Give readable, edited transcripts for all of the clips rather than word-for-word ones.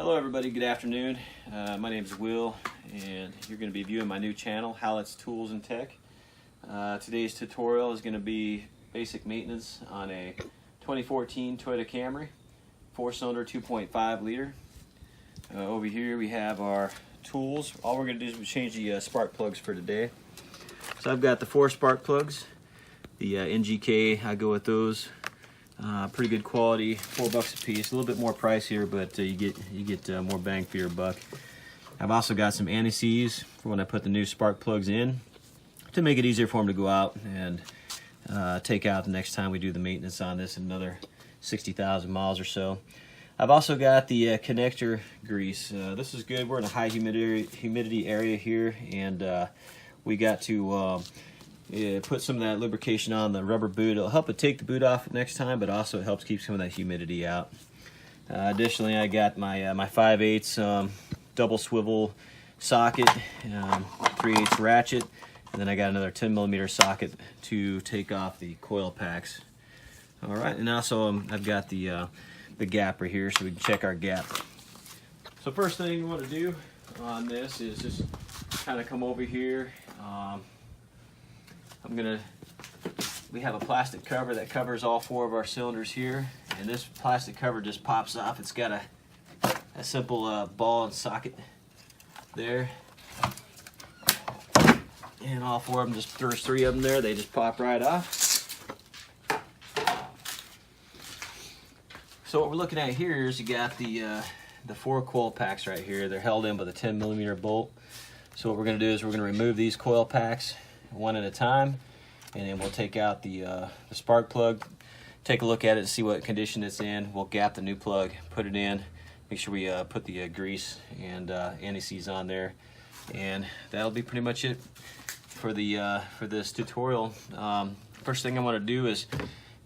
Hello everybody, good afternoon. My name is Will and you're going to be viewing my new channel, Hallett's Tools and Tech. Today's tutorial is going to be basic maintenance on a 2014 Toyota Camry, 4-cylinder 2.5 liter. Over here we have our tools. All we're going to do is change the spark plugs for today. So I've got the 4 spark plugs, the NGK, I go with those. Pretty good quality, $4 a piece. A little bit more pricier, but you get more bang for your buck. I've also got some anti-seize for when I put the new spark plugs in, to make it easier for them to go out and take out the next time we do the maintenance on this in another 60,000 miles or so. I've also got the connector grease. This is good. We're in a high humidity area here, and we got to put some of that lubrication on the rubber boot. It'll help it take the boot off next time, but also it helps keep some of that humidity out. Additionally, I got my my 5/8 double swivel socket, 3/8 ratchet, and then I got another 10mm socket to take off the coil packs. All right, and also I've got the gap right here so we can check our gap. So first thing we want to do on this is just kind of come over here. We have a plastic cover that covers all 4 of our cylinders here, and this plastic cover just pops off. It's got a simple ball and socket there, and all 4 of them, just there's 3 of them there, they just pop right off. So what we're looking at here is you got the 4 coil packs right here. They're held in with a 10mm bolt. So what we're going to do is we're going to remove these coil packs one at a time, and then we'll take out the spark plug, take a look at it, see what condition it's in. We'll gap the new plug, put it in, make sure we put the grease and anti-seize on there, and that'll be pretty much it for this tutorial. First thing I want to do is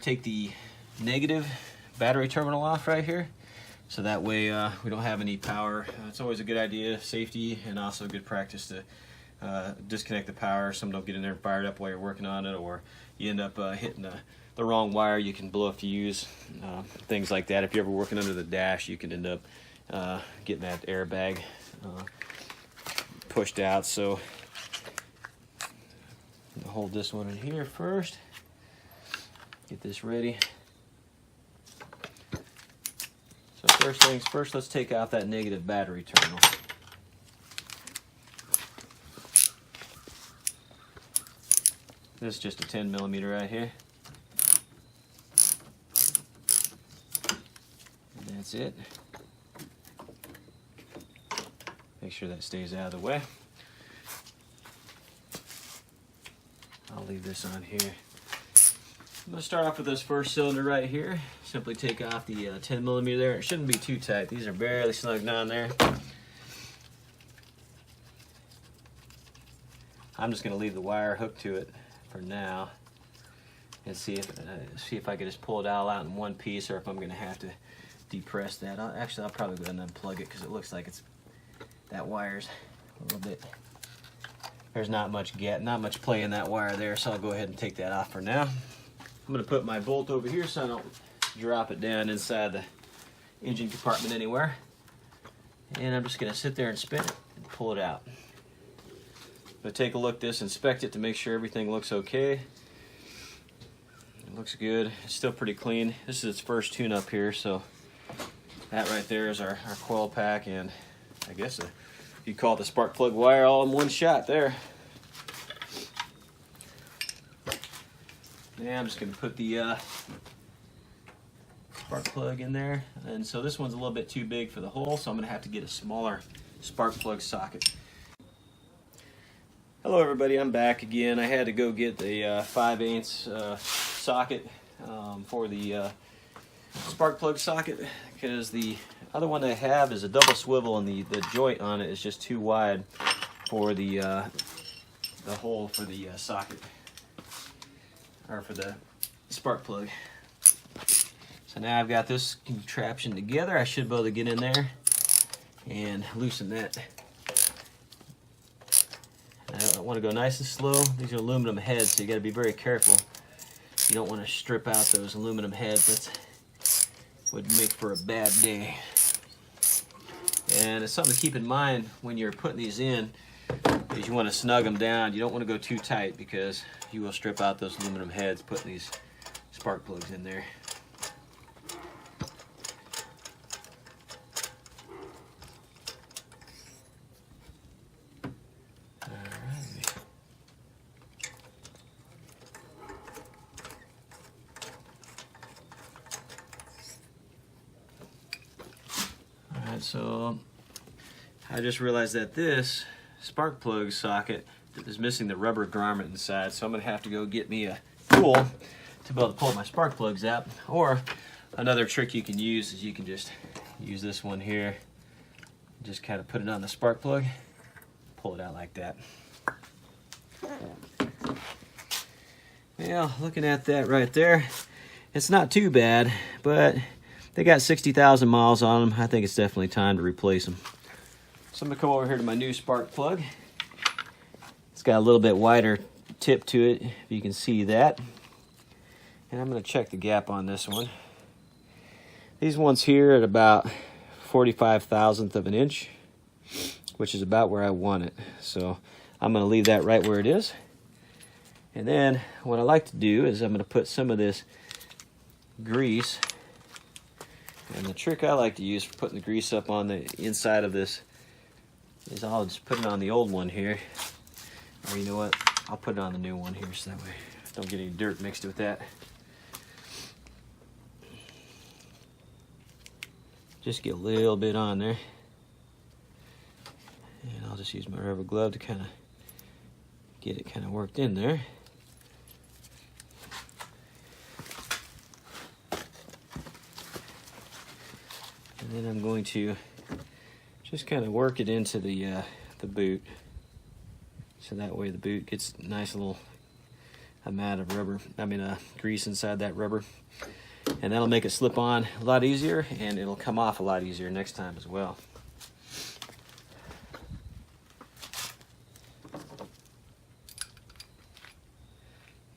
take the negative battery terminal off right here, so that way we don't have any power. It's always a good idea, safety, and also good practice to disconnect the power. Some don't get in there and fire it up while you're working on it, or you end up hitting the wrong wire. You can blow a fuse, things like that. If you're ever working under the dash, you can end up getting that airbag pushed out. So I'll hold this one in here first, get this ready. So first things first, let's take out that negative battery terminal. This is just a 10mm right here. And that's it. Make sure that stays out of the way. I'll leave this on here. I'm going to start off with this first cylinder right here. Simply take off the 10mm there. It shouldn't be too tight. These are barely snug down there. I'm just going to leave the wire hooked to it for now, and see if I can just pull it all out in one piece, or if I'm going to have to depress that. I'll probably go ahead and unplug it, because it looks like that wire's a little bit. There's not much play in that wire there, so I'll go ahead and take that off for now. I'm going to put my bolt over here so I don't drop it down inside the engine compartment anywhere, and I'm just going to sit there and spin it and pull it out. But take a look at this, inspect it to make sure everything looks okay. It looks good. It's still pretty clean. This is its first tune-up here, so that right there is our coil pack, and I guess you call it the spark plug wire all in one shot there. Yeah, I'm just going to put the spark plug in there, and so this one's a little bit too big for the hole, so I'm going to have to get a smaller spark plug socket. Hello everybody, I'm back again. I had to go get the 5/8 socket for the spark plug socket, because the other one I have is a double swivel, and the joint on it is just too wide for the hole for the socket, or for the spark plug. So now I've got this contraption together. I should be able to get in there and loosen that. I want to go nice and slow. These are aluminum heads, so you got to be very careful. You don't want to strip out those aluminum heads. That would make for a bad day. And it's something to keep in mind when you're putting these in, is you want to snug them down. You don't want to go too tight because you will strip out those aluminum heads putting these spark plugs in there. Alright, so I just realized that this spark plug socket is missing the rubber garment inside, so I'm going to have to go get me a tool to be able to pull my spark plugs out. Or another trick you can use is you can just use this one here, just kind of put it on the spark plug, pull it out like that. Well, looking at that right there, it's not too bad, but they got 60,000 miles on them. I think it's definitely time to replace them. So I'm going to come over here to my new spark plug. It's got a little bit wider tip to it, if you can see that. And I'm going to check the gap on this one. These ones here at about 45,000th of an inch, which is about where I want it. So I'm going to leave that right where it is. And then what I like to do is I'm going to put some of this grease. And the trick I like to use for putting the grease up on the inside of this is I'll just put it on the old one here. Or you know what? I'll put it on the new one here so that way I don't get any dirt mixed with that. Just get a little bit on there. And I'll just use my rubber glove to kind of get it kind of worked in there. And then I'm going to just kind of work it into the boot. So that way the boot gets a nice little amount of grease inside that rubber. And that'll make it slip on a lot easier, and it'll come off a lot easier next time as well.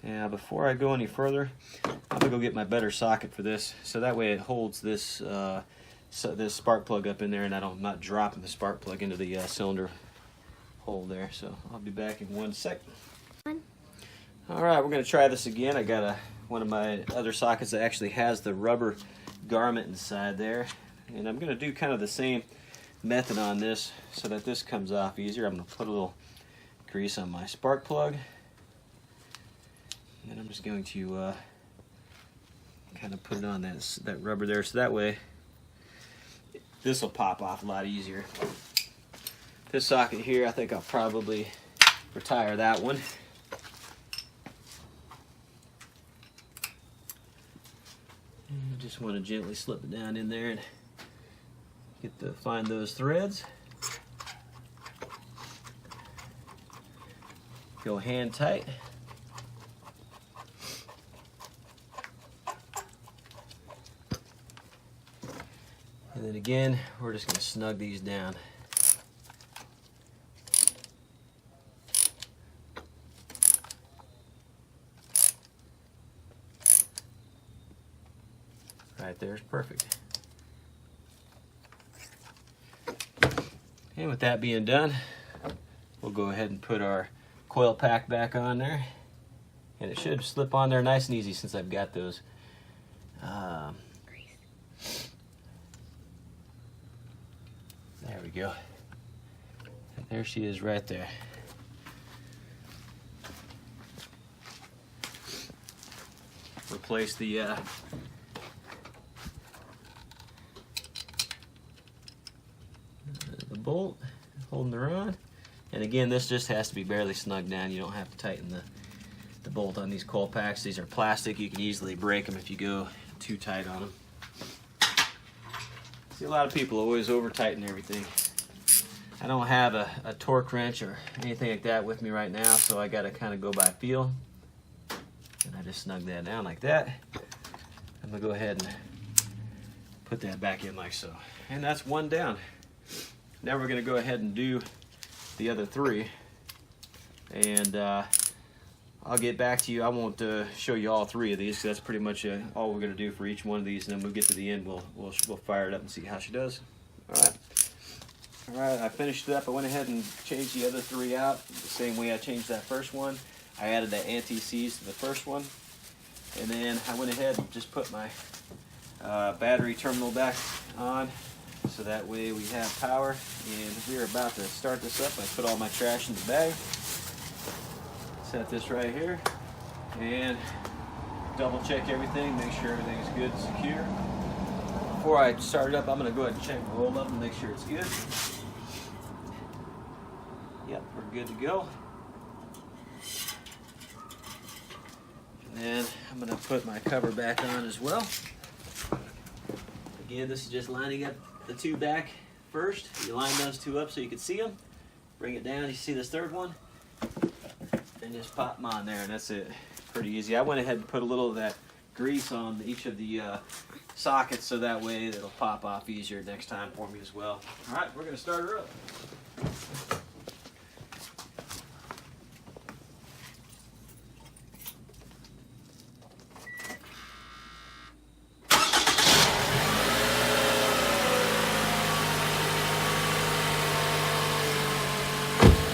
Now before I go any further, I'm gonna go get my better socket for this, so that way it holds this this spark plug up in there, and I'm not dropping the spark plug into the cylinder hole there. So I'll be back in 1 sec. All right, we're gonna try this again. I got one of my other sockets that actually has the rubber garment inside there, and I'm gonna do kind of the same method on this so that this comes off easier. I'm gonna put a little grease on my spark plug, and I'm just going to kind of put it on that rubber there, so that way this will pop off a lot easier. This socket here, I think I'll probably retire that one. And just want to gently slip it down in there and find those threads. Go hand tight. And then again, we're just going to snug these down. Right there is perfect. And with that being done, we'll go ahead and put our coil pack back on there. And it should slip on there nice and easy since I've got those there we go. And there she is right there. Replace the bolt holding the rod. And again, this just has to be barely snugged down. You don't have to tighten the bolt on these coil packs. These are plastic. You can easily break them if you go too tight on them. See, a lot of people always over tighten everything. I don't have a torque wrench or anything like that with me right now, so I got to kind of go by feel. And I just snug that down like that. I'm going to go ahead and put that back in like so. And that's one down. Now we're going to go ahead and do the other three. And I'll get back to you. I won't show you all three of these, because that's pretty much all we're going to do for each one of these. And then we'll get to the end, we'll fire it up and see how she does. All right. Alright, I finished it up. I went ahead and changed the other three out the same way I changed that first one. I added the anti-seize to the first one, and then I went ahead and just put my battery terminal back on, so that way we have power. And we are about to start this up. I put all my trash in the bag, set this right here, and double check everything, make sure everything is good and secure. Before I start it up, I'm going to go ahead and check the roll up and make sure it's good. Yep, we're good to go. And then I'm going to put my cover back on as well. Again, this is just lining up the two back first. You line those two up so you can see them. Bring it down, you see this third one, and just pop them on there, and that's it. Pretty easy. I went ahead and put a little of that grease on each of the sockets, so that way it'll pop off easier next time for me as well. All right, we're going to start her up.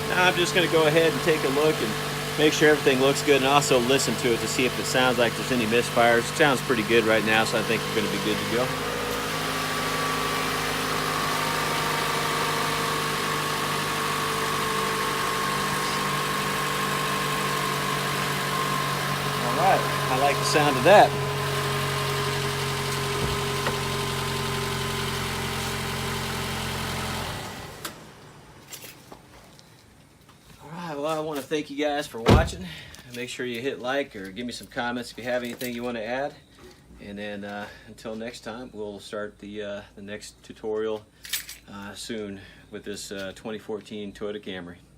Now I'm just going to go ahead and take a look and make sure everything looks good, and also listen to it to see if it sounds like there's any misfires. It sounds pretty good right now, so I think we're going to be good to go. All right, I like the sound of that. Well, I want to thank you guys for watching. Make sure you hit like or give me some comments if you have anything you want to add. And then until next time, we'll start the next tutorial soon with this 2014 Toyota Camry.